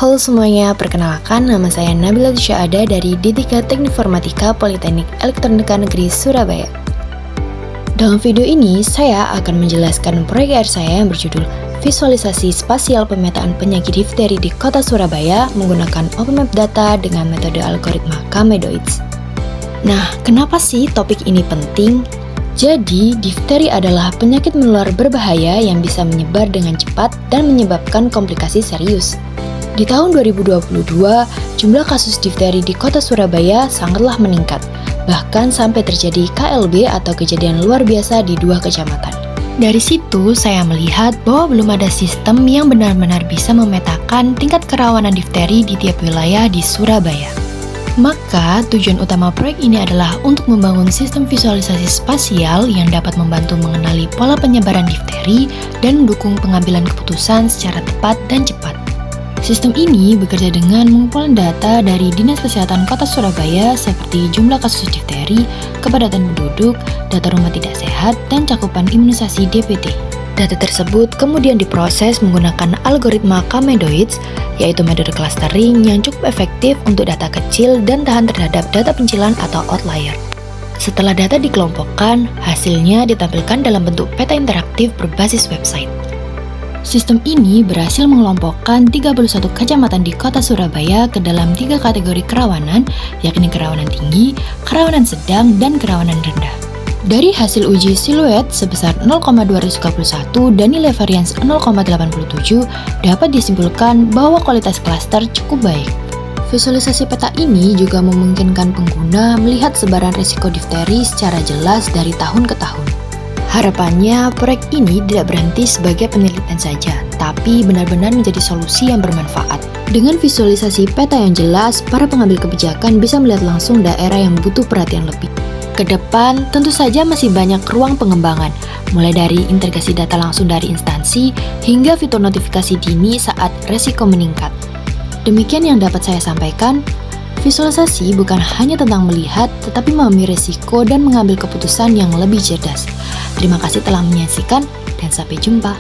Halo semuanya, perkenalkan nama saya Nabila Syahada dari D3 Teknik Informatika Politeknik Elektronika Negeri Surabaya. Dalam video ini, saya akan menjelaskan proyek akhir saya yang berjudul Visualisasi Spasial Pemetaan Penyakit Difteri di Kota Surabaya menggunakan OpenMap Data dengan metode algoritma Kamedoids. Nah, kenapa sih topik ini penting? Jadi, difteri adalah penyakit menular berbahaya yang bisa menyebar dengan cepat dan menyebabkan komplikasi serius. Di tahun 2022, jumlah kasus difteri di Kota Surabaya sangatlah meningkat, bahkan sampai terjadi KLB atau kejadian luar biasa di 2 kecamatan. Dari situ, saya melihat bahwa belum ada sistem yang benar-benar bisa memetakan tingkat kerawanan difteri di tiap wilayah di Surabaya. Maka, tujuan utama proyek ini adalah untuk membangun sistem visualisasi spasial yang dapat membantu mengenali pola penyebaran difteri dan mendukung pengambilan keputusan secara tepat dan cepat. Sistem ini bekerja dengan mengumpulkan data dari Dinas Kesehatan Kota Surabaya seperti jumlah kasus difteri, kepadatan penduduk, data rumah tidak sehat, dan cakupan imunisasi DPT. Data tersebut kemudian diproses menggunakan algoritma Kamedoids, yaitu metode clustering yang cukup efektif untuk data kecil dan tahan terhadap data pencilan atau outlier. Setelah data dikelompokkan, hasilnya ditampilkan dalam bentuk peta interaktif berbasis website. Sistem ini berhasil mengelompokkan 31 kecamatan di Kota Surabaya ke dalam 3 kategori kerawanan, yakni kerawanan tinggi, kerawanan sedang, dan kerawanan rendah. Dari hasil uji siluet sebesar 0,231 dan nilai varians 0,87, dapat disimpulkan bahwa kualitas klaster cukup baik. Visualisasi peta ini juga memungkinkan pengguna melihat sebaran risiko difteri secara jelas dari tahun ke tahun. Harapannya, proyek ini tidak berhenti sebagai penelitian saja, tapi benar-benar menjadi solusi yang bermanfaat. Dengan visualisasi peta yang jelas, para pengambil kebijakan bisa melihat langsung daerah yang butuh perhatian lebih. Kedepan, tentu saja masih banyak ruang pengembangan, mulai dari integrasi data langsung dari instansi, hingga fitur notifikasi dini saat resiko meningkat. Demikian yang dapat saya sampaikan. Visualisasi bukan hanya tentang melihat, tetapi memahami risiko dan mengambil keputusan yang lebih cerdas. Terima kasih telah menyaksikan, dan sampai jumpa.